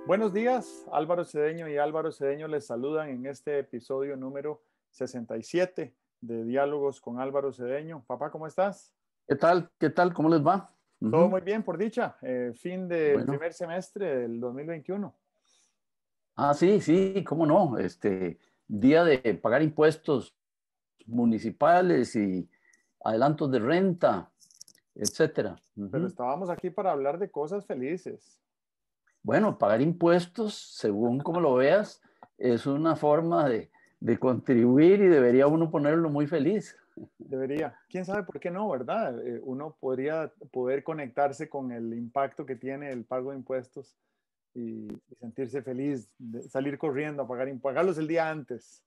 Buenos días, Álvaro Cedeño y Álvaro Cedeño les saludan en este episodio número 67 de Diálogos con Álvaro Cedeño. Papá, ¿cómo estás? ¿Qué tal? ¿Qué tal? ¿Cómo les va? Todo muy bien, por dicha. Fin del Bueno. primer semestre del 2021. Sí, sí, cómo no. Día de pagar impuestos municipales y adelantos de renta, etcétera. Pero estábamos aquí para hablar de cosas felices. Bueno, pagar impuestos, según como lo veas, es una forma de contribuir y debería uno ponerlo muy feliz. Debería. ¿Quién sabe por qué no, verdad? Uno podría poder conectarse con el impacto que tiene el pago de impuestos y sentirse feliz, de salir corriendo a pagarlos el día antes.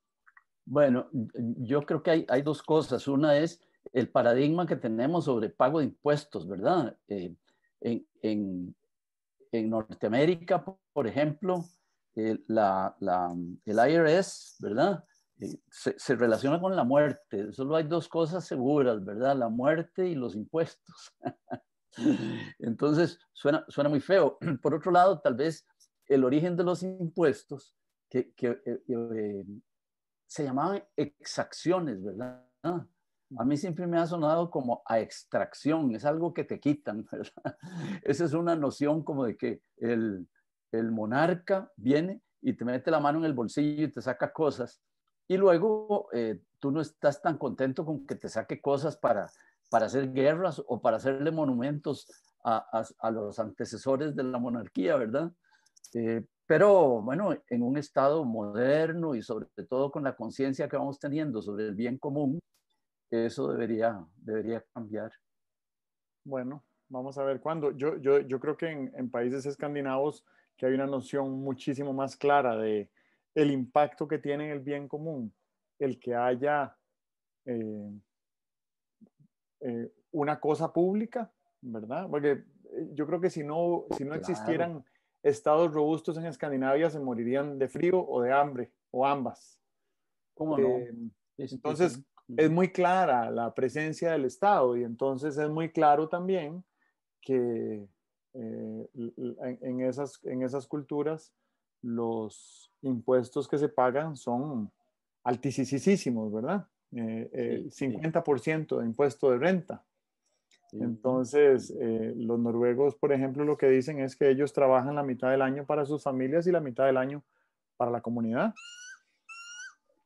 Bueno, yo creo que hay dos cosas. Una es el paradigma que tenemos sobre pago de impuestos, ¿verdad? En en Norteamérica, por ejemplo, el IRS, ¿verdad? Se relaciona con la muerte. Solo hay dos cosas seguras, ¿verdad? La muerte y los impuestos. Entonces, suena muy feo. Por otro lado, tal vez el origen de los impuestos, que se llamaban exacciones, ¿verdad? A mí siempre me ha sonado como a extracción, es algo que te quitan, ¿verdad? Esa es una noción como de que el monarca viene y te mete la mano en el bolsillo y te saca cosas. Y luego tú no estás tan contento con que te saque cosas para hacer guerras o para hacerle monumentos a los antecesores de la monarquía, ¿verdad? Pero bueno, en un estado moderno y sobre todo con la conciencia que vamos teniendo sobre el bien común, eso debería cambiar. Bueno, vamos a ver cuándo. Yo creo que en países escandinavos que hay una noción muchísimo más clara de el impacto que tiene el bien común, el que haya eh, una cosa pública, ¿verdad? Porque yo creo que si no Claro, existieran estados robustos en Escandinavia, se morirían de frío o de hambre, o ambas. ¿cómo no? Eh, Sí, sí, entonces, sí. es Uh-huh. muy clara la presencia del Estado y entonces es muy claro también que en esas culturas los impuestos que se pagan son altísimos, ¿verdad? Sí, sí, 50% de impuesto de renta. sí, Entonces, los noruegos, por ejemplo, lo que dicen es que ellos trabajan la mitad del año para sus familias y la mitad del año para la comunidad.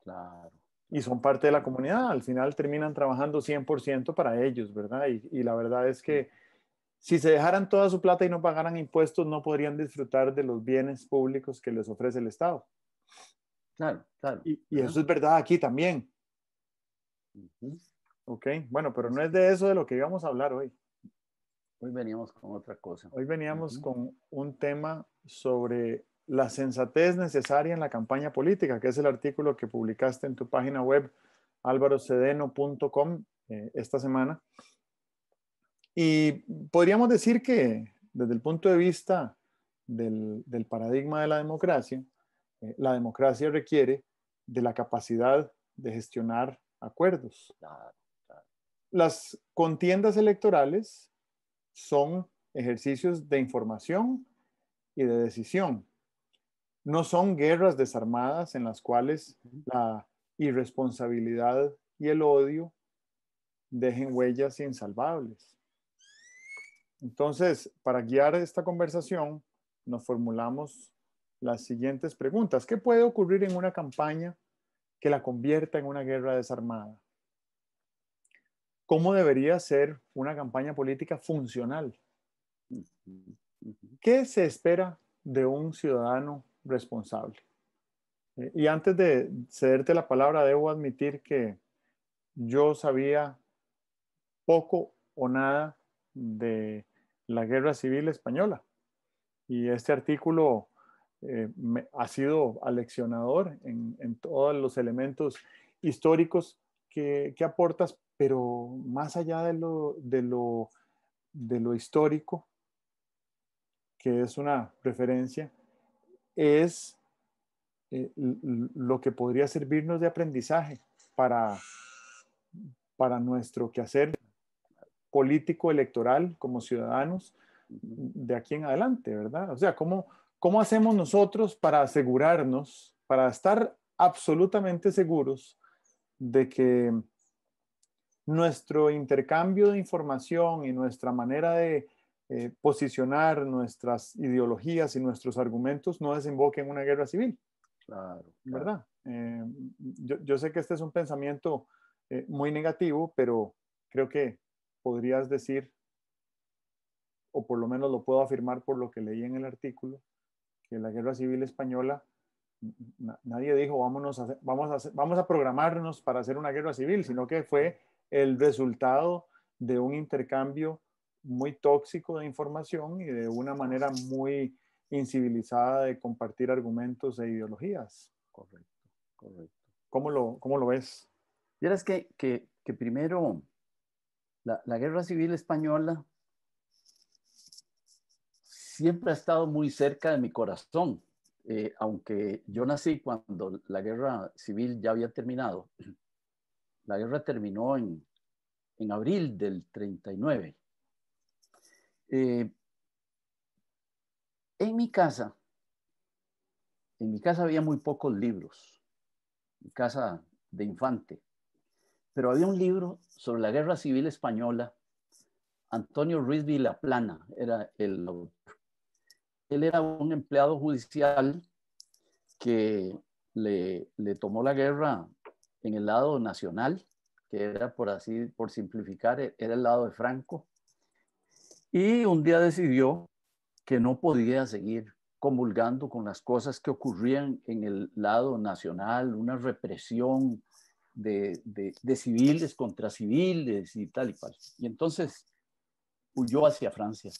claro, Y claro. son parte de la comunidad. Al final terminan trabajando 100% para ellos, ¿verdad? Y la verdad es Sí, que si se dejaran toda su plata y no pagaran impuestos, no podrían disfrutar de los bienes públicos que les ofrece el Estado. claro, claro, Y ¿verdad? eso es verdad aquí también, Uh-huh. ¿ok? Bueno, pero no Así es es. de eso de lo que íbamos a hablar hoy. Hoy veníamos con otra cosa. Hoy veníamos Uh-huh. con un tema sobre la sensatez necesaria en la campaña política, que es el artículo que publicaste en tu página web alvarocedeno.com esta semana. Y podríamos decir que desde el punto de vista del paradigma de la democracia requiere de la capacidad de gestionar acuerdos. Claro, claro. Las contiendas electorales son ejercicios de información y de decisión. No son guerras desarmadas en las cuales Uh-huh. la irresponsabilidad y el odio dejen huellas insalvables. Entonces, para guiar esta conversación, nos formulamos las siguientes preguntas. ¿Qué puede ocurrir en una campaña que la convierta en una guerra desarmada? ¿Cómo debería ser una campaña política funcional? Uh-huh. Uh-huh. ¿Qué se espera de un ciudadano responsable? Y antes de cederte la palabra, debo admitir que yo sabía poco o nada de la Guerra Civil Española. Y este artículo ha sido aleccionador en todos los elementos históricos que aportas, pero más allá de lo histórico, que es una referencia, es lo que podría servirnos de aprendizaje para, para nuestro quehacer político electoral como ciudadanos Uh-huh. de aquí en adelante, ¿verdad? O sea, ¿cómo hacemos nosotros para asegurarnos, para estar absolutamente seguros de que nuestro intercambio de información y nuestra manera de posicionar nuestras ideologías y nuestros argumentos no desemboque en una guerra civil? Claro, claro. ¿Verdad? Yo sé que este es un pensamiento muy negativo, pero creo que podrías decir, o por lo menos lo puedo afirmar por lo que leí en el artículo, que la guerra civil española, nadie dijo vamos a programarnos para hacer una guerra civil, sino que fue el resultado de un intercambio muy tóxico de información y de una manera muy incivilizada de compartir argumentos e ideologías. Correcto, correcto. ¿Cómo lo ves? Vieras que primero la Guerra Civil Española siempre ha estado muy cerca de mi corazón, aunque yo nací cuando la Guerra Civil ya había terminado. La guerra terminó en abril del 39. En mi casa había muy pocos libros, mi casa de infante, pero había un libro sobre la Guerra Civil Española. Antonio Ruiz Vilaplana era el autor. Él era un empleado judicial que le tomó la guerra en el lado nacional, que era, por simplificar, era el lado de Franco, y un día decidió que no podía seguir comulgando con las cosas que ocurrían en el lado nacional, una represión de civiles contra civiles y tal y cual. Y entonces huyó hacia Francia.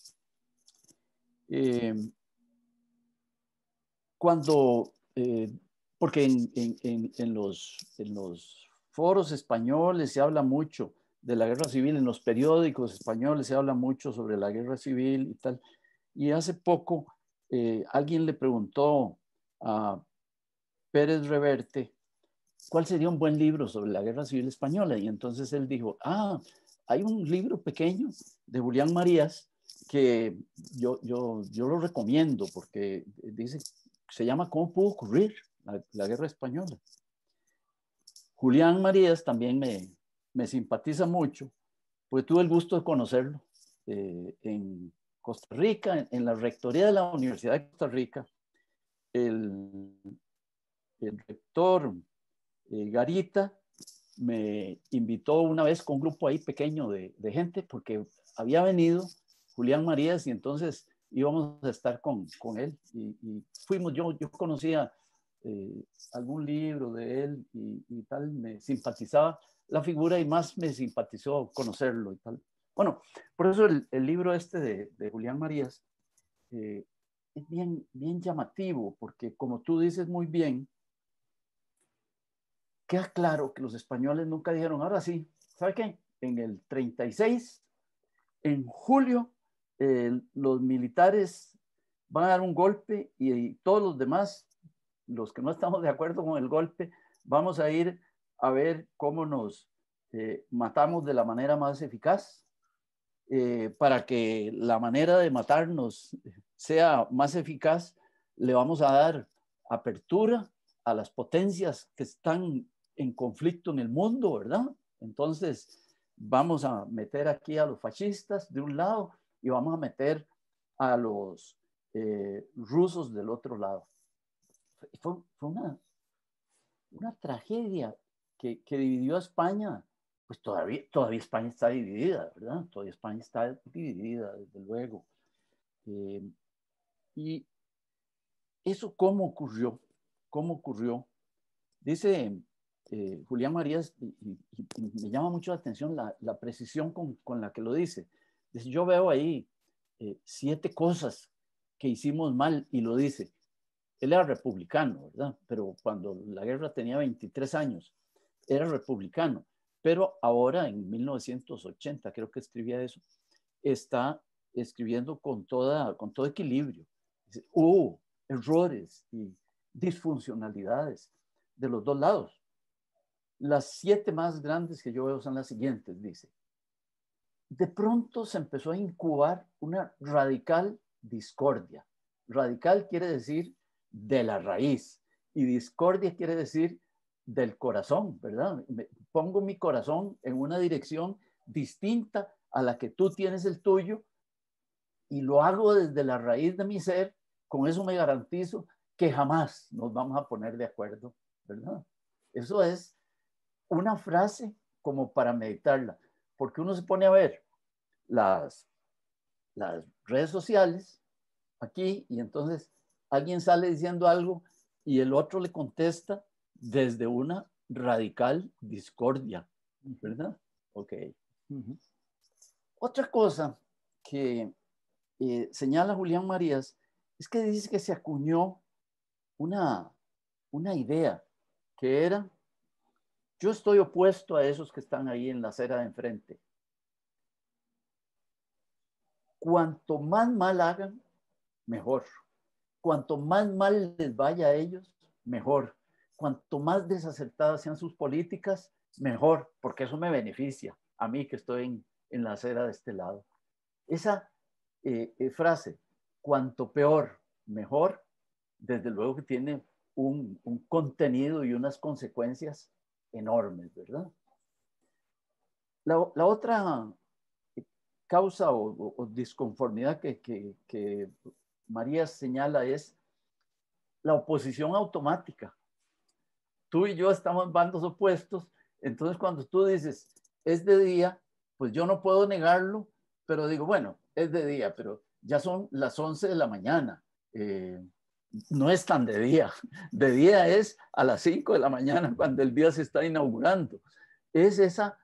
Porque en los foros españoles se habla mucho de la guerra civil, en los periódicos españoles se habla mucho sobre la guerra civil y tal. Y hace poco alguien le preguntó a Pérez Reverte cuál sería un buen libro sobre la guerra civil española. Y entonces él dijo, hay un libro pequeño de Julián Marías que yo lo recomiendo porque dice, se llama ¿Cómo pudo ocurrir la guerra española? Julián Marías también me simpatiza mucho, porque tuve el gusto de conocerlo en Costa Rica, en la rectoría de la Universidad de Costa Rica. El rector Garita me invitó una vez con un grupo ahí pequeño de gente, porque había venido Julián Marías y entonces íbamos a estar con él. Y fuimos, yo conocía algún libro de él y tal, me simpatizaba la figura y más me simpatizó conocerlo y tal. Bueno, por eso el libro este de Julián Marías es bien llamativo, porque como tú dices muy bien, queda claro que los españoles nunca dijeron, ahora sí, ¿sabe qué? En el 36, en julio, los militares van a dar un golpe y todos los demás, los que no estamos de acuerdo con el golpe, vamos a ir a ver cómo nos matamos de la manera más eficaz, para que la manera de matarnos sea más eficaz, le vamos a dar apertura a las potencias que están en conflicto en el mundo, ¿verdad? Entonces, vamos a meter aquí a los fascistas de un lado y vamos a meter a los rusos del otro lado. Fue una tragedia que dividió a España. Pues todavía España está dividida, ¿verdad? Todavía España está dividida, desde luego. Y eso, ¿cómo ocurrió? ¿Cómo ocurrió? Dice Julián Marías, y me llama mucho la atención la precisión con la que lo dice. Dice, yo veo ahí 7 cosas que hicimos mal, y lo dice. Él era republicano, ¿verdad? Pero cuando la guerra tenía 23 años, era republicano. Pero ahora, en 1980, creo que escribía eso, está escribiendo con todo equilibrio. Dice, hubo errores y disfuncionalidades de los dos lados. Las 7 más grandes que yo veo son las siguientes, dice. De pronto se empezó a incubar una radical discordia Radical quiere decir de la raíz y discordia quiere decir del corazón, ¿verdad? Pongo mi corazón en una dirección distinta a la que tú tienes el tuyo y lo hago desde la raíz de mi ser. Con eso me garantizo que jamás nos vamos a poner de acuerdo, ¿verdad? Eso es una frase como para meditarla, porque uno se pone a ver las redes sociales aquí y entonces alguien sale diciendo algo y el otro le contesta desde una radical discordia, ¿verdad? Ok. Otra cosa que señala Julián Marías es que dice que se acuñó una idea que era: yo estoy opuesto a esos que están ahí en la acera de enfrente. Cuanto más mal hagan, mejor. Cuanto más mal les vaya a ellos, mejor. Cuanto más desacertadas sean sus políticas, mejor, porque eso me beneficia a mí que estoy en la acera de este lado. Esa frase, cuanto peor, mejor, desde luego que tiene un contenido y unas consecuencias enormes, ¿verdad? La otra causa o disconformidad que María señala es la oposición automática. Tú y yo estamos en bandos opuestos, entonces cuando tú dices es de día, pues yo no puedo negarlo, pero digo, bueno, es de día, pero ya son las 11 de la mañana. No es tan de día es a las 5 de la mañana cuando el día se está inaugurando. Es esa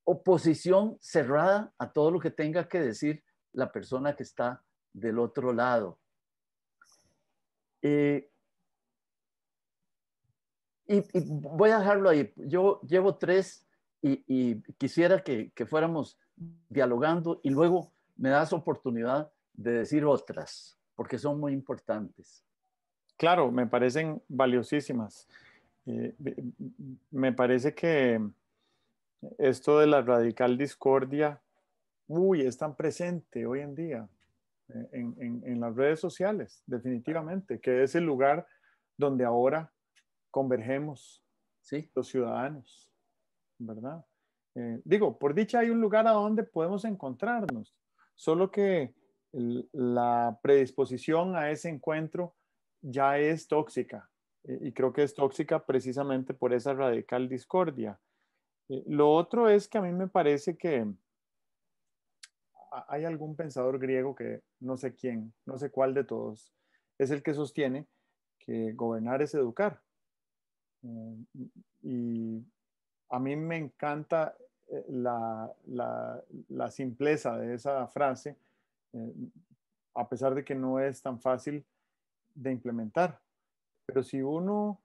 oposición cerrada a todo lo que tenga que decir la persona que está del otro lado. Y voy a dejarlo ahí. Yo llevo 3 y quisiera que fuéramos dialogando y luego me das oportunidad de decir otras, porque son muy importantes. Claro, me parecen valiosísimas. Me parece que esto de la radical discordia, es tan presente hoy en día en las redes sociales, definitivamente, que es el lugar donde ahora convergemos ¿Sí? los ciudadanos, ¿verdad? Digo, por dicha hay un lugar a donde podemos encontrarnos, solo que la predisposición a ese encuentro ya es tóxica, y creo que es tóxica precisamente por esa radical discordia. Lo otro es que a mí me parece que hay algún pensador griego que no sé quién, no sé cuál de todos, es el que sostiene que gobernar es educar. Y a mí me encanta la simpleza de esa frase, eh, a pesar de que no es tan fácil de implementar. Pero si uno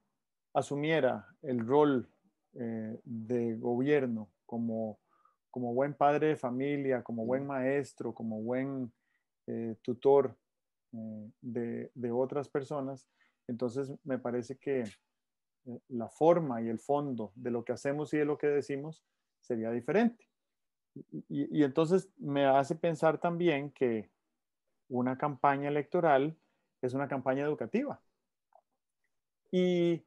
asumiera el rol de gobierno como buen padre de familia, como buen maestro, como buen tutor de otras personas, entonces me parece que la forma y el fondo de lo que hacemos y de lo que decimos sería diferente. Y entonces me hace pensar también que una campaña electoral es una campaña educativa. Y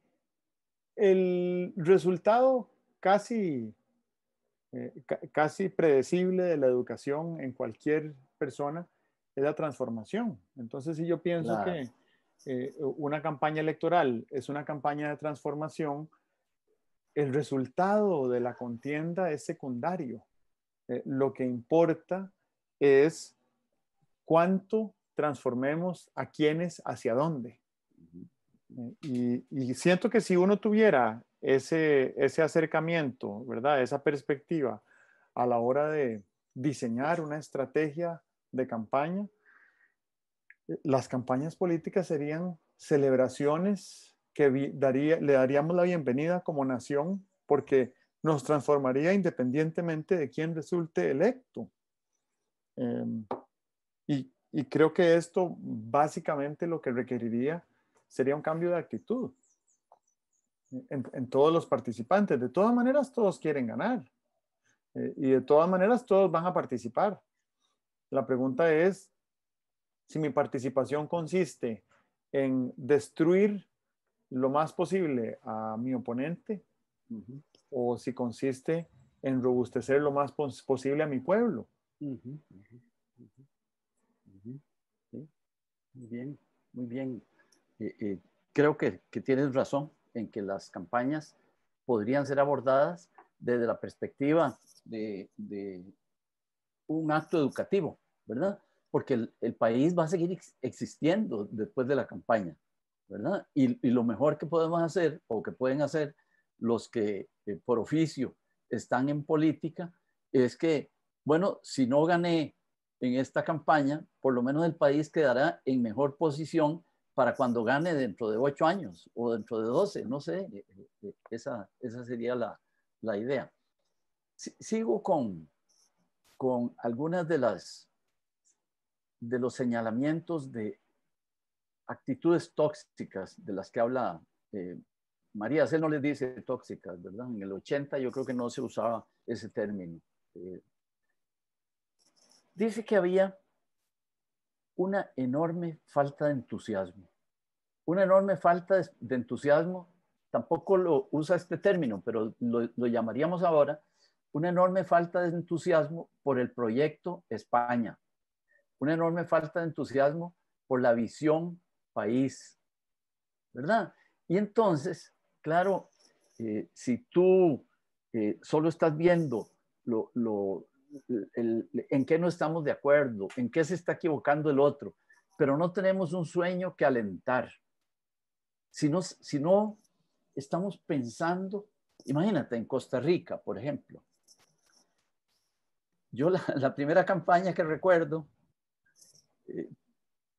el resultado casi predecible de la educación en cualquier persona es la transformación. Entonces, si yo pienso Claro. que una campaña electoral es una campaña de transformación, el resultado de la contienda es secundario. Lo que importa es cuánto transformemos a quienes hacia dónde. Y siento que si uno tuviera ese acercamiento, ¿verdad? Esa perspectiva a la hora de diseñar una estrategia de campaña, las campañas políticas serían celebraciones que le daríamos la bienvenida como nación porque nos transformaría independientemente de quién resulte electo. Y creo que esto básicamente lo que requeriría sería un cambio de actitud en todos los participantes. De todas maneras, todos quieren ganar. Y de todas maneras, todos van a participar. La pregunta es, si mi participación consiste en destruir lo más posible a mi oponente, o si consiste en robustecer lo más posible a mi pueblo. Sí, muy bien, muy bien. Creo que tienes razón en que las campañas podrían ser abordadas desde la perspectiva de un acto educativo, ¿verdad? Porque el país va a seguir existiendo después de la campaña, ¿verdad? Y lo mejor que podemos hacer o que pueden hacer los que por oficio están en política es que, bueno, si no gané en esta campaña, por lo menos el país quedará en mejor posición para cuando gane dentro de 8 años o dentro de 12, no sé, esa sería la idea. Sigo con algunas de los señalamientos de actitudes tóxicas de las que habla María. Él no les dice tóxicas, ¿verdad? En el 80 yo creo que no se usaba ese término. Dice que había una enorme falta de entusiasmo. Una enorme falta de entusiasmo, tampoco lo usa este término, pero lo llamaríamos ahora una enorme falta de entusiasmo por el proyecto España. Una enorme falta de entusiasmo por la visión país, ¿verdad? Y entonces, claro, si tú solo estás viendo en qué no estamos de acuerdo, en qué se está equivocando el otro, pero no tenemos un sueño que alentar, si no estamos pensando, imagínate, en Costa Rica, por ejemplo. Yo la primera campaña que recuerdo,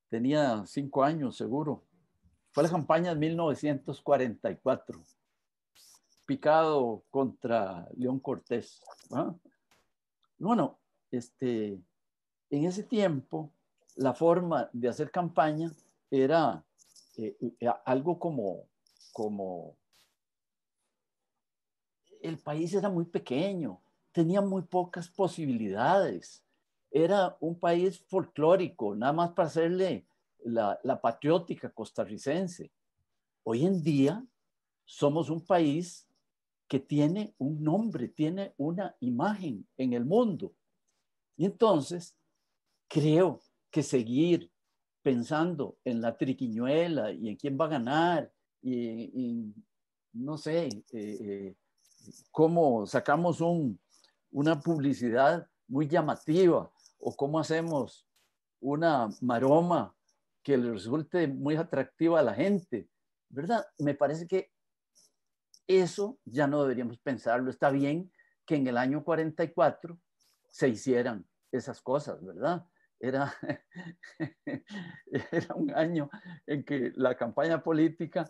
tenía 5 años seguro, fue la campaña de 1944, Picado contra León Cortés. ¿Ah? Bueno, en ese tiempo, la forma de hacer campaña era algo como el país era muy pequeño, tenía muy pocas posibilidades. Era un país folclórico, nada más para hacerle la patriótica costarricense. Hoy en día somos un país que tiene un nombre, tiene una imagen en el mundo. Y entonces creo que seguir pensando en la triquiñuela y en quién va a ganar y no sé, cómo sacamos una publicidad muy llamativa o cómo hacemos una maroma que le resulte muy atractiva a la gente, ¿verdad? Me parece que eso ya no deberíamos pensarlo. Está bien que en el año 44 se hicieran esas cosas, ¿verdad? Era, era un año en que la campaña política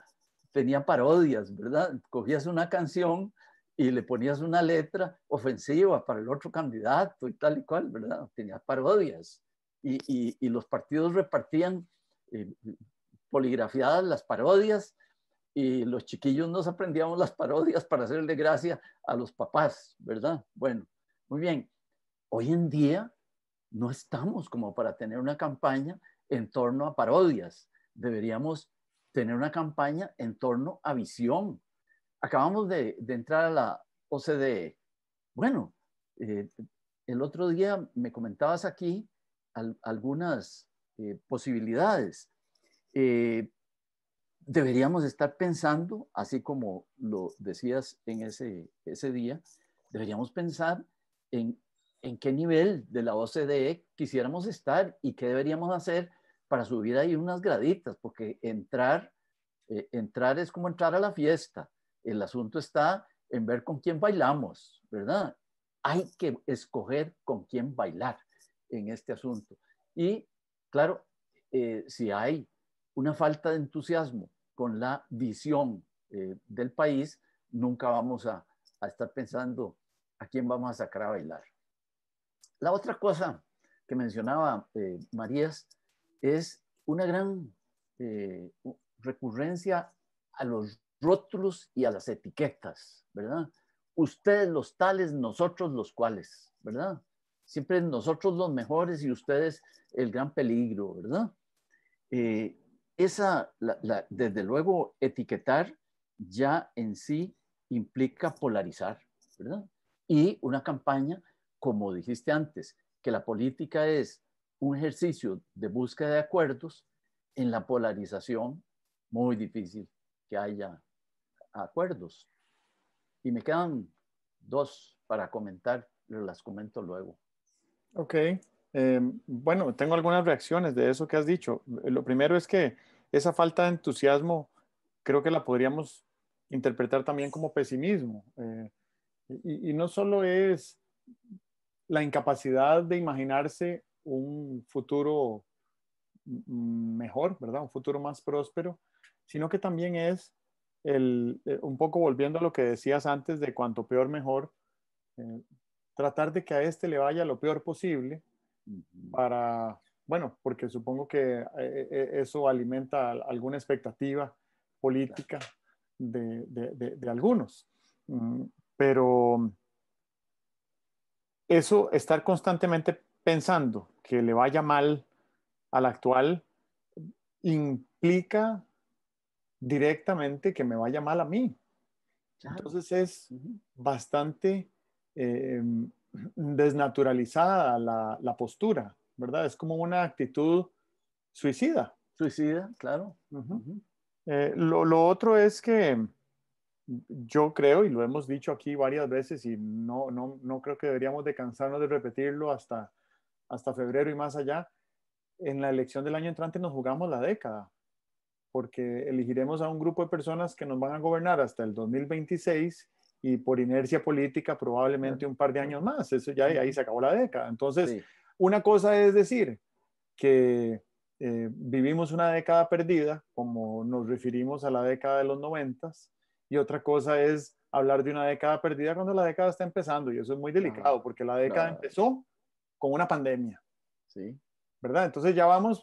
tenía parodias, ¿verdad? Cogías una canción y le ponías una letra ofensiva para el otro candidato y tal y cual, ¿verdad? Tenía parodias. Y los partidos repartían poligrafiadas las parodias y los chiquillos nos aprendíamos las parodias para hacerle gracia a los papás, ¿verdad? Bueno, muy bien. Hoy en día no estamos como para tener una campaña en torno a parodias. Deberíamos tener una campaña en torno a visión. Acabamos de entrar a la OCDE. Bueno, el otro día me comentabas aquí algunas posibilidades. Deberíamos estar pensando, así como lo decías en ese día, deberíamos pensar en qué nivel de la OCDE quisiéramos estar y qué deberíamos hacer para subir ahí unas graditas, porque entrar es como entrar a la fiesta. El asunto está en ver con quién bailamos, ¿verdad? Hay que escoger con quién bailar en este asunto. Y claro, si hay una falta de entusiasmo con la visión del país, nunca vamos a estar pensando a quién vamos a sacar a bailar. La otra cosa que mencionaba Marías es una gran recurrencia a los rótulos y a las etiquetas, ¿verdad? Ustedes los tales, nosotros los cuales, ¿verdad? siempre nosotros los mejores y ustedes el gran peligro, ¿verdad? Desde luego, etiquetar ya en sí implica polarizar, ¿verdad? Y una campaña, como dijiste antes, que la política es un ejercicio de búsqueda de acuerdos, en la polarización, muy difícil que haya acuerdos. Y me quedan dos para comentar, pero las comento luego. Ok. Bueno, tengo algunas reacciones de eso que has dicho. Lo primero es que esa falta de entusiasmo creo que la podríamos interpretar también como pesimismo. Y no solo es la incapacidad de imaginarse un futuro mejor, ¿verdad? Un futuro más próspero, sino que también es un poco volviendo a lo que decías antes de cuanto peor mejor, eh, tratar de que a este le vaya lo peor posible para, bueno, porque supongo que eso alimenta alguna expectativa política de algunos. Pero eso, estar constantemente pensando que le vaya mal al actual, implica directamente que me vaya mal a mí. Claro. Entonces es bastante eh, desnaturalizada la postura, ¿verdad? Es como una actitud suicida. Suicida, claro. Lo otro es que yo creo, y lo hemos dicho aquí varias veces, y no creo que deberíamos de cansarnos de repetirlo hasta febrero y más allá, en la elección del año entrante nos jugamos la década, porque elegiremos a un grupo de personas que nos van a gobernar hasta el 2026 y por inercia política probablemente un par de años más. Eso ya ahí se acabó la década. Entonces, Sí. una cosa es decir que vivimos una década perdida, como nos referimos a la década de los 90, y otra cosa es hablar de una década perdida cuando la década está empezando, y eso es muy delicado, Claro, porque la década claro. empezó con una pandemia. Sí. ¿Verdad? Entonces ya vamos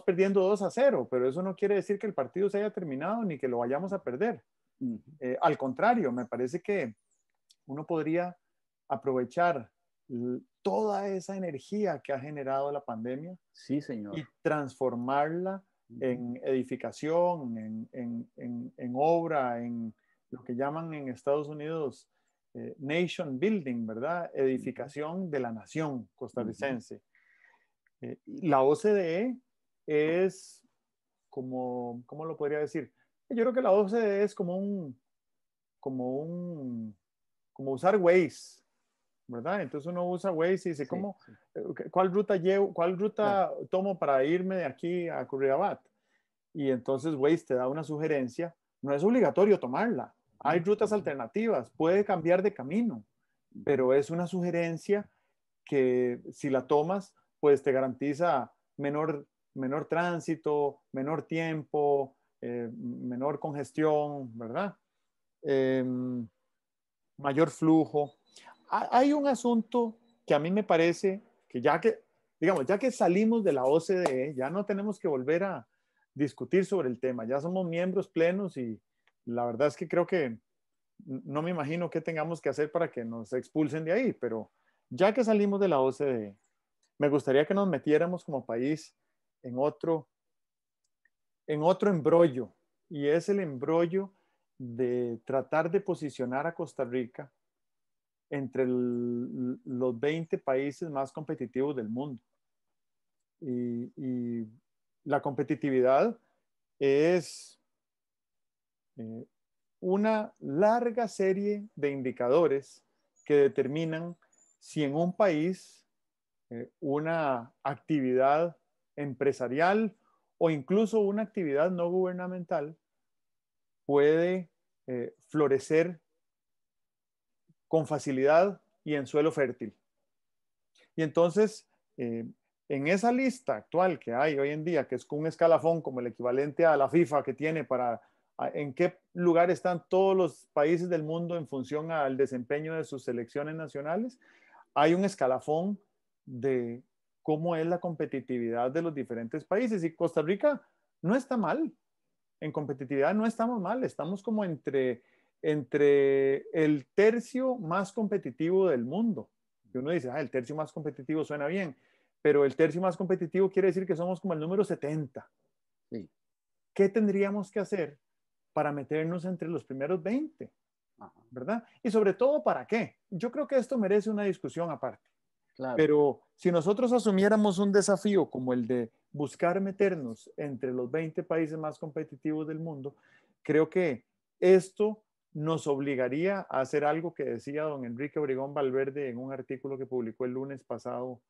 perdiendo 2-0, pero eso no quiere decir que el partido se haya terminado ni que lo vayamos a perder. Al contrario, me parece que uno podría aprovechar toda esa energía que ha generado la pandemia Sí, señor. y transformarla en edificación, en obra, en lo que llaman en Estados Unidos nation building, ¿verdad? Edificación de la nación costarricense. La OCDE es como, ¿cómo lo podría decir? Yo creo que la OCDE es como un, como usar Waze, ¿verdad? Entonces uno usa Waze y dice, Sí, ¿cómo, sí. cuál ruta llevo, cuál Claro. ruta tomo para irme de aquí a Curridabat? Y entonces Waze te da una sugerencia, no es obligatorio tomarla, hay rutas alternativas, puede cambiar de camino, pero es una sugerencia que si la tomas, pues te garantiza menor tránsito, menor tiempo, menor congestión, ¿verdad? Eh, mayor flujo. Hay un asunto que a mí me parece que digamos, ya que salimos de la OCDE, ya no tenemos que volver a discutir sobre el tema, ya somos miembros plenos y la verdad es que creo que no me imagino qué tengamos que hacer para que nos expulsen de ahí, pero ya que salimos de la OCDE, me gustaría que nos metiéramos como país en otro embrollo, y es el embrollo de tratar de posicionar a Costa Rica entre los 20 países más competitivos del mundo. Y la competitividad es una larga serie de indicadores que determinan si en un país una actividad empresarial o incluso una actividad no gubernamental puede florecer con facilidad y en suelo fértil. Y entonces, en esa lista actual que hay hoy en día, que es con un escalafón como el equivalente a la FIFA que tiene para en qué lugar están todos los países del mundo en función al desempeño de sus selecciones nacionales, hay un escalafón de cómo es la competitividad de los diferentes países. Y Costa Rica no está mal. En competitividad no estamos mal. Estamos como entre el tercio más competitivo del mundo. Y uno dice, el tercio más competitivo suena bien, pero el tercio más competitivo quiere decir que somos como el número 70. Sí. ¿Qué tendríamos que hacer para meternos entre los primeros 20? Ajá. ¿Verdad? Y sobre todo, ¿para qué? Yo creo que esto merece una discusión aparte. Claro. Pero si nosotros asumiéramos un desafío como el de buscar meternos entre los 20 países más competitivos del mundo, creo que esto nos obligaría a hacer algo que decía don Enrique Obregón Valverde en un artículo que publicó el lunes pasado,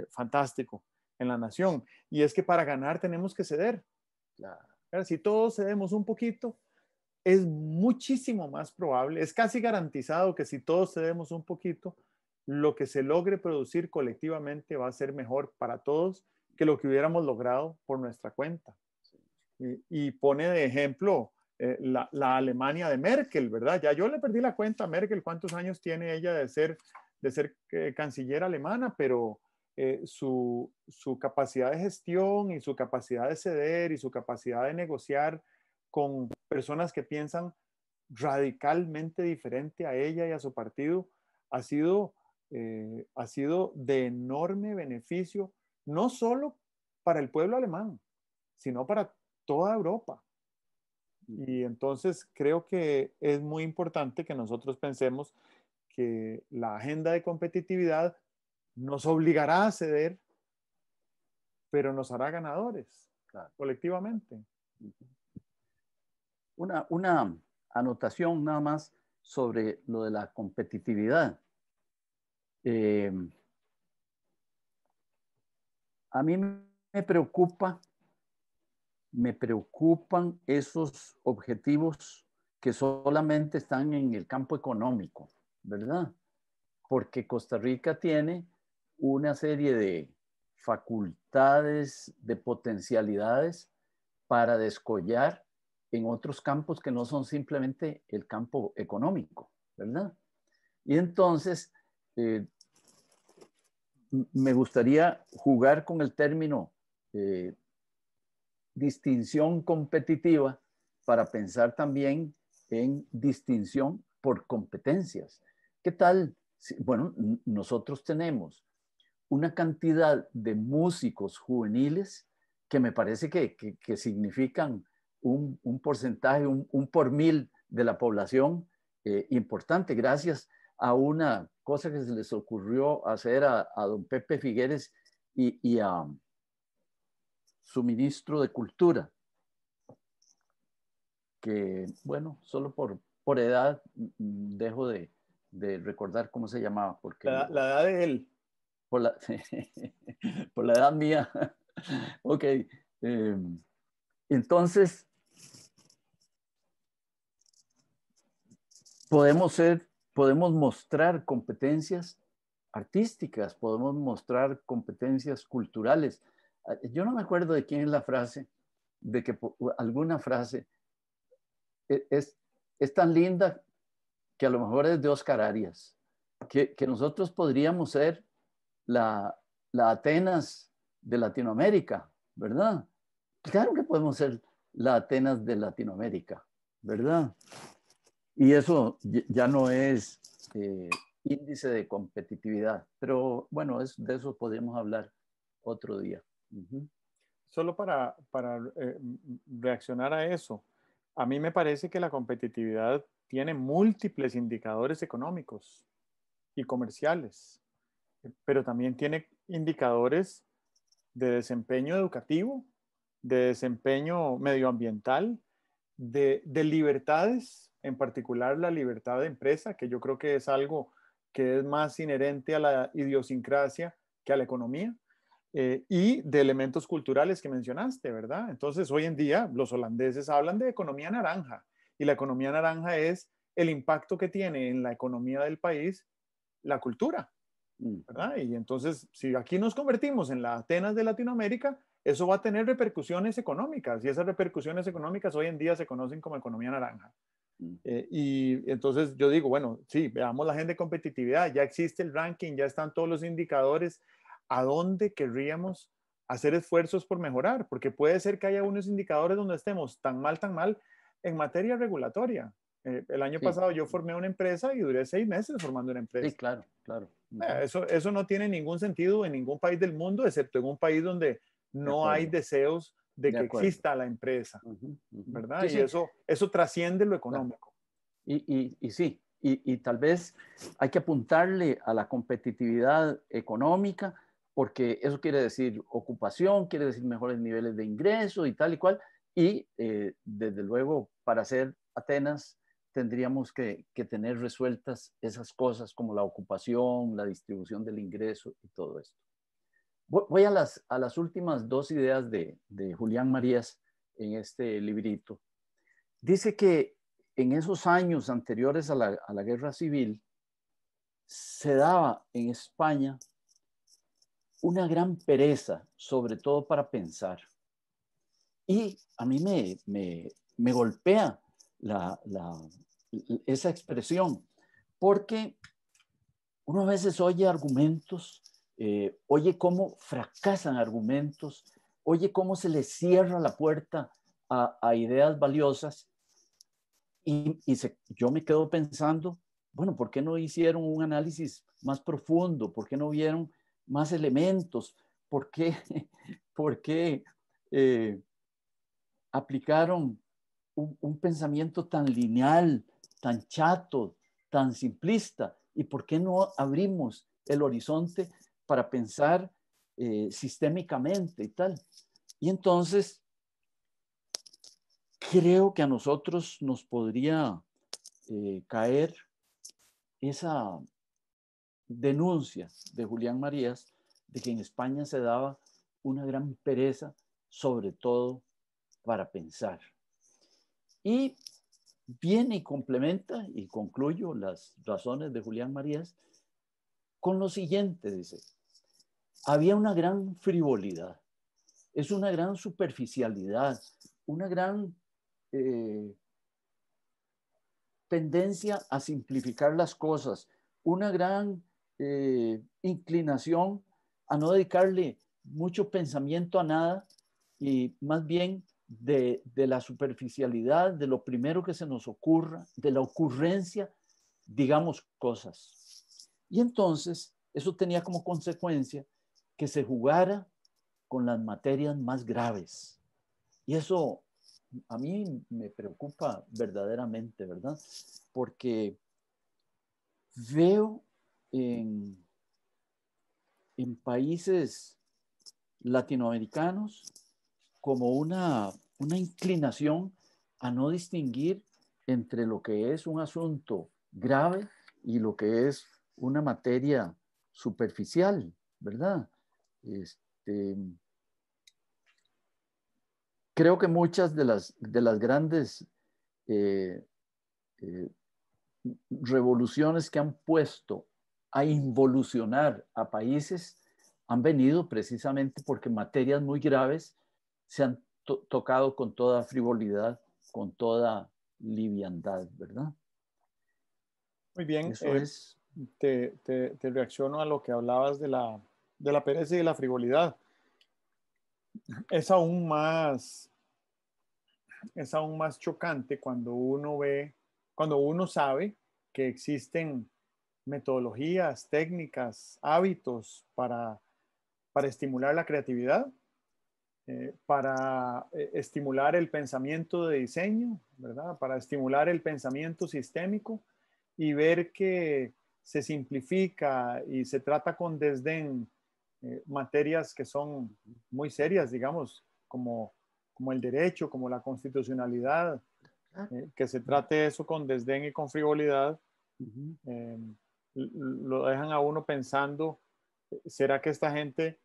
fantástico, en La Nación. Y es que para ganar tenemos que ceder. Claro. Si todos cedemos un poquito, es muchísimo más probable, es casi garantizado que si todos cedemos un poquito, lo que se logre producir colectivamente va a ser mejor para todos que lo que hubiéramos logrado por nuestra cuenta. Y pone de ejemplo la Alemania de Merkel, ¿verdad? Ya yo le perdí la cuenta a Merkel, cuántos años tiene ella de ser canciller alemana, pero su capacidad de gestión y su capacidad de ceder y su capacidad de negociar con personas que piensan radicalmente diferente a ella y a su partido ha sido de enorme beneficio, no solo para el pueblo alemán, sino para toda Europa. Y entonces creo que es muy importante que nosotros pensemos que la agenda de competitividad nos obligará a ceder, pero nos hará ganadores, Claro. colectivamente. Una anotación nada más sobre lo de la competitividad. A mí me preocupan esos objetivos que solamente están en el campo económico, ¿verdad? Porque Costa Rica tiene una serie de facultades, de potencialidades para descollar en otros campos que no son simplemente el campo económico, ¿verdad? Y entonces, me gustaría jugar con el término distinción competitiva para pensar también en distinción por competencias. ¿Qué tal? Bueno, nosotros tenemos una cantidad de músicos juveniles que me parece que significan un porcentaje, un por mil de la población importante, gracias a una cosa que se les ocurrió hacer a don Pepe Figueres y a su ministro de Cultura, que, bueno, solo por edad dejo de recordar cómo se llamaba, porque La edad de él. por la, por la edad mía. Ok. Entonces, podemos mostrar competencias artísticas, podemos mostrar competencias culturales. Yo no me acuerdo de quién es la frase, de que alguna frase es tan linda que a lo mejor es de Oscar Arias, que nosotros podríamos ser la Atenas de Latinoamérica, ¿verdad? Claro que podemos ser la Atenas de Latinoamérica, ¿verdad? Y eso ya no es índice de competitividad, pero bueno, de eso podríamos hablar otro día. Solo para reaccionar a eso, a mí me parece que la competitividad tiene múltiples indicadores económicos y comerciales, pero también tiene indicadores de desempeño educativo, de desempeño medioambiental, de libertades, en particular la libertad de empresa, que yo creo que es algo que es más inherente a la idiosincrasia que a la economía, y de elementos culturales que mencionaste, ¿verdad? Entonces, hoy en día los holandeses hablan de economía naranja, y la economía naranja es el impacto que tiene en la economía del país la cultura, ¿verdad? Y entonces, si aquí nos convertimos en la Atenas de Latinoamérica, eso va a tener repercusiones económicas, y esas repercusiones económicas hoy en día se conocen como economía naranja. Y entonces yo digo, bueno, sí, veamos la agenda de competitividad, ya existe el ranking, ya están todos los indicadores, ¿a dónde querríamos hacer esfuerzos por mejorar? Porque puede ser que haya unos indicadores donde estemos tan mal en materia regulatoria. El año Sí, pasado yo formé una empresa y duré 6 meses formando una sí, empresa. claro, claro. Eso no tiene ningún sentido en ningún país del mundo, excepto en un país donde De no hay acuerdo, deseos de de que acuerdo. exista la empresa, ¿verdad? Sí, Y sí, eso trasciende lo claro. económico. Y sí, y tal vez hay que apuntarle a la competitividad económica, porque eso quiere decir ocupación, quiere decir mejores niveles de ingreso y tal y cual. Y desde luego, para ser Atenas, tendríamos que tener resueltas esas cosas como la ocupación, la distribución del ingreso y todo esto. Voy a las últimas dos ideas de Julián Marías en este librito. Dice que en esos años anteriores a la guerra civil se daba en España una gran pereza, sobre todo para pensar. Y a mí me golpea esa expresión, porque uno a veces oye argumentos, oye cómo fracasan argumentos, oye cómo se les cierra la puerta a ideas valiosas. Yo me quedo pensando, bueno, ¿por qué no hicieron un análisis más profundo? ¿Por qué no vieron más elementos? ¿Por qué, por qué aplicaron un pensamiento tan lineal, tan chato, tan simplista? ¿Y por qué no abrimos el horizonte para pensar sistémicamente y tal? Y entonces creo que a nosotros nos podría caer esa denuncia de Julián Marías de que en España se daba una gran pereza, sobre todo para pensar. Y viene y complementa, y concluyo las razones de Julián Marías, con lo siguiente, dice, había una gran frivolidad, es una gran superficialidad, una gran eh, tendencia a simplificar las cosas, una gran inclinación a no dedicarle mucho pensamiento a nada y más bien de la superficialidad, de lo primero que se nos ocurra, de la ocurrencia, digamos cosas. Y entonces eso tenía como consecuencia que se jugara con las materias más graves. Y eso a mí me preocupa verdaderamente, ¿verdad? Porque veo en, en países latinoamericanos como una inclinación a no distinguir entre lo que es un asunto grave y lo que es una materia superficial, ¿verdad? Este, creo que muchas de las grandes eh, eh, revoluciones que han puesto a involucionar a países han venido precisamente porque materias muy graves se han tocado con toda frivolidad, con toda liviandad, ¿verdad? Muy bien, Eso es. te reacciono a lo que hablabas de la pereza y de la frivolidad. Es aún más, es aún más chocante cuando uno sabe que existen metodologías, técnicas, hábitos para estimular la creatividad, para estimular el pensamiento de diseño, ¿verdad? Para estimular el pensamiento sistémico y ver que se simplifica y se trata con desdén materias que son muy serias, digamos, como el derecho, como la constitucionalidad, que se trate eso con desdén y con frivolidad, eh, lo dejan a uno pensando, ¿será que esta gente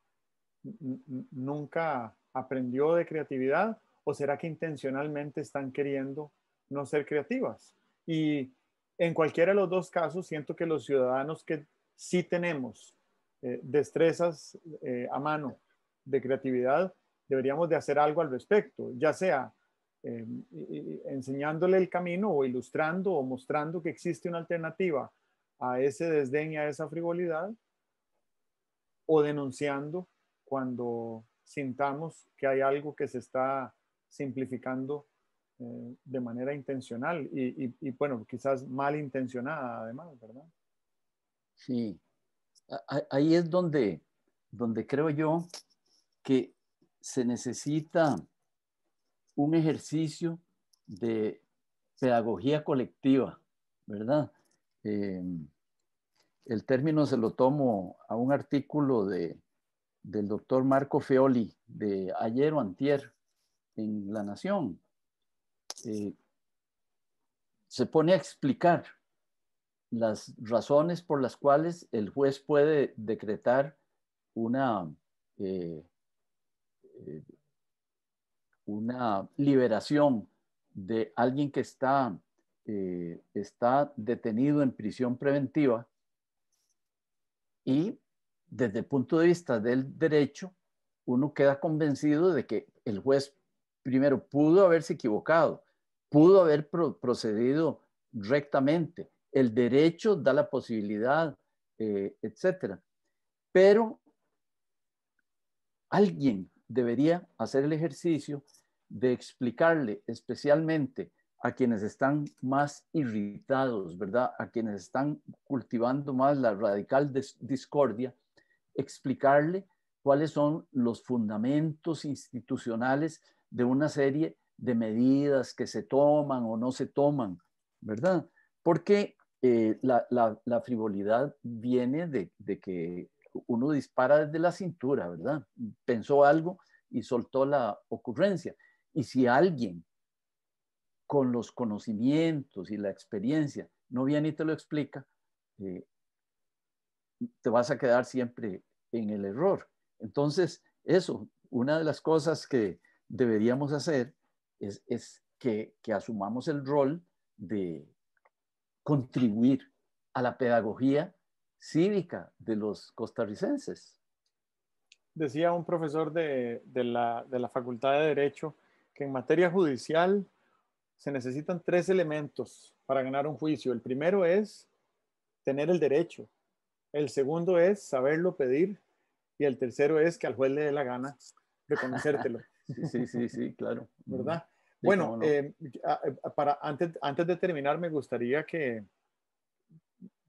nunca aprendió de creatividad o será que intencionalmente están queriendo no ser creativas? Y en cualquiera de los dos casos, siento que los ciudadanos que sí tenemos destrezas a mano de creatividad, deberíamos de hacer algo al respecto, ya sea eh, enseñándole el camino o ilustrando o mostrando que existe una alternativa a ese desdén y a esa frivolidad, o denunciando cuando sintamos que hay algo que se está simplificando de manera intencional y, bueno, quizás malintencionada además, ¿verdad? Sí, ahí es donde creo yo que se necesita un ejercicio de pedagogía colectiva, ¿verdad? El término se lo tomo a un artículo del doctor Marco Feoli de ayer o antier en La Nación. Se pone a explicar las razones por las cuales el juez puede decretar una liberación de alguien que está detenido en prisión preventiva, y desde el punto de vista del derecho, uno queda convencido de que el juez primero pudo haberse equivocado, pudo haber procedido rectamente, el derecho da la posibilidad, etcétera. Pero alguien debería hacer el ejercicio de explicarle especialmente a quienes están más irritados, ¿verdad? A quienes están cultivando más la radical discordia, explicarle cuáles son los fundamentos institucionales de una serie de medidas que se toman o no se toman, ¿verdad? Porque la frivolidad viene de que uno dispara desde la cintura, ¿verdad? Pensó algo y soltó la ocurrencia. Y si alguien con los conocimientos y la experiencia no viene y te lo explica, te vas a quedar siempre en el error. Entonces, eso, una de las cosas que deberíamos hacer es que asumamos el rol de contribuir a la pedagogía cívica de los costarricenses. Decía un profesor de la Facultad de Derecho que en materia judicial se necesitan tres elementos para ganar un juicio. El primero es tener el derecho, el segundo es saberlo pedir y el tercero es que al juez le dé la gana reconocértelo. Sí, claro. ¿Verdad? Sí, Bueno, cómo no. antes de terminar, me gustaría que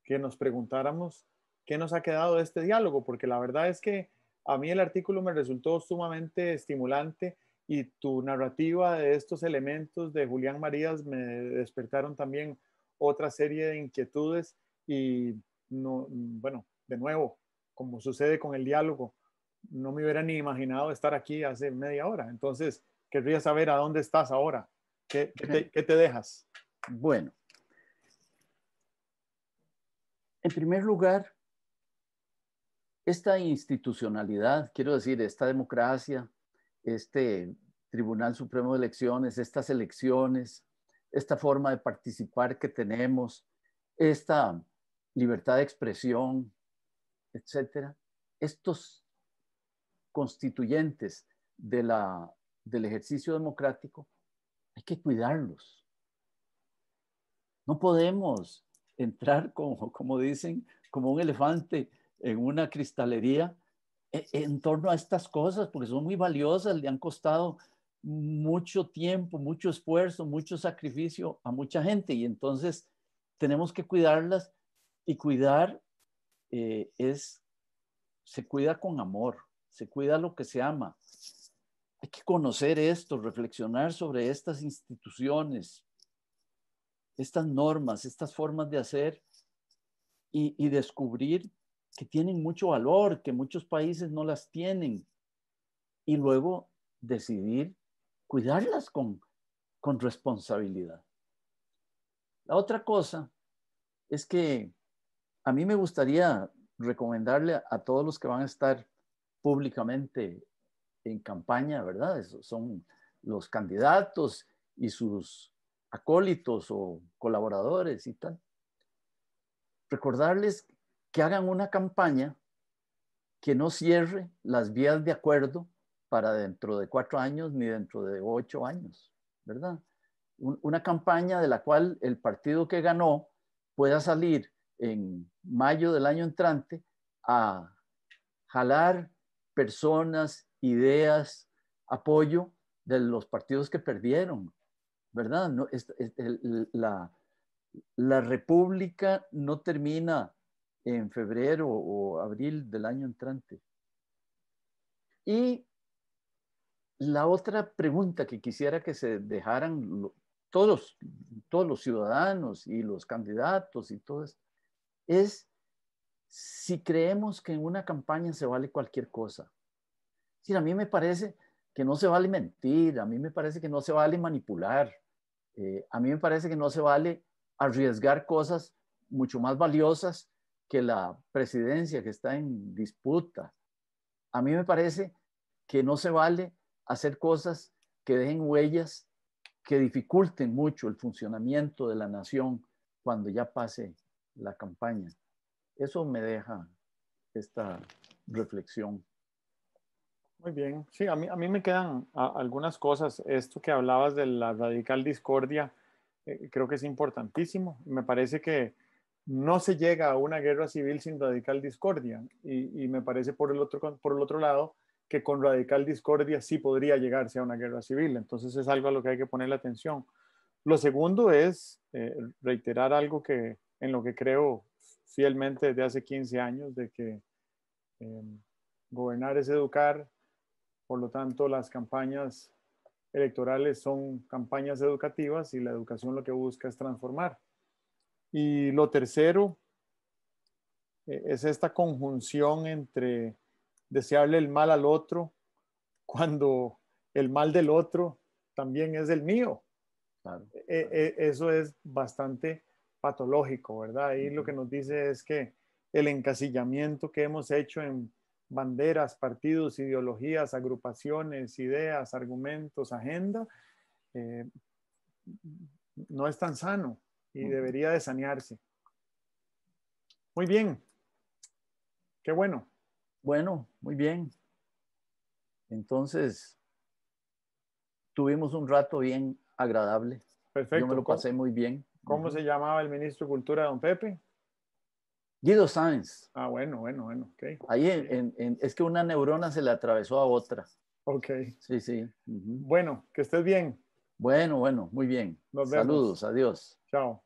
nos preguntáramos qué nos ha quedado de este diálogo, porque la verdad es que a mí el artículo me resultó sumamente estimulante y tu narrativa de estos elementos de Julián Marías me despertaron también otra serie de inquietudes y no, bueno, de nuevo, como sucede con el diálogo, no me hubiera ni imaginado estar aquí hace media hora. Entonces, querría saber a dónde estás ahora. ¿Qué te dejas? Bueno, en primer lugar, esta institucionalidad, quiero decir, esta democracia, este Tribunal Supremo de Elecciones, estas elecciones, esta forma de participar que tenemos, esta libertad de expresión, etcétera, estos constituyentes del ejercicio democrático, hay que cuidarlos. No podemos entrar, como dicen, como un elefante en una cristalería en torno a estas cosas, porque son muy valiosas, le han costado mucho tiempo, mucho esfuerzo, mucho sacrificio a mucha gente, y entonces tenemos que cuidarlas, y cuidar se cuida con amor, se cuida lo que se ama. Hay que conocer esto, reflexionar sobre estas instituciones, estas normas, estas formas de hacer, y descubrir que tienen mucho valor, que muchos países no las tienen, y luego decidir cuidarlas con responsabilidad. La otra cosa es que a mí me gustaría recomendarle a todos los que van a estar públicamente en campaña, ¿verdad? Esos son los candidatos y sus acólitos o colaboradores y tal. Recordarles que hagan una campaña que no cierre las vías de acuerdo para dentro de 4 años ni dentro de 8 años, ¿verdad? Una campaña de la cual el partido que ganó pueda salir en mayo del año entrante a jalar personas, ideas, apoyo de los partidos que perdieron, ¿verdad? No, la república no termina en febrero o abril del año entrante. Y la otra pregunta que quisiera que se dejaran todos los ciudadanos y los candidatos y todo esto, es si creemos que en una campaña se vale cualquier cosa. Sí, a mí me parece que no se vale mentir, a mí me parece que no se vale manipular, a mí me parece que no se vale arriesgar cosas mucho más valiosas que la presidencia que está en disputa. A mí me parece que no se vale hacer cosas que dejen huellas que dificulten mucho el funcionamiento de la nación cuando ya pase la campaña. Eso me deja esta reflexión. Muy bien. Sí, a mí me quedan algunas cosas. Esto que hablabas de la radical discordia, creo que es importantísimo. Me parece que no se llega a una guerra civil sin radical discordia. Y me parece por el otro lado que con radical discordia sí podría llegarse a una guerra civil. Entonces es algo a lo que hay que ponerle atención. Lo segundo es reiterar algo que en lo que creo fielmente desde hace 15 años, de que gobernar es educar. Por lo tanto, las campañas electorales son campañas educativas y la educación lo que busca es transformar. Y lo tercero es esta conjunción entre desearle el mal al otro cuando el mal del otro también es el mío. Claro. Eso es bastante patológico, ¿verdad? Y lo que nos dice es que el encasillamiento que hemos hecho en banderas, partidos, ideologías, agrupaciones, ideas, argumentos, agenda, no es tan sano y debería de sanearse. Muy bien. Qué bueno. Bueno, muy bien. Entonces, tuvimos un rato bien agradable. Perfecto. Yo me lo pasé muy bien. ¿Cómo se llamaba el ministro de Cultura, don Pepe? Guido Sáenz. Ah, bueno. Okay. Ahí es que una neurona se le atravesó a otra. Ok. Sí, sí. Uh-huh. Bueno, que estés bien. Bueno, muy bien. Nos vemos. Saludos, adiós. Chao.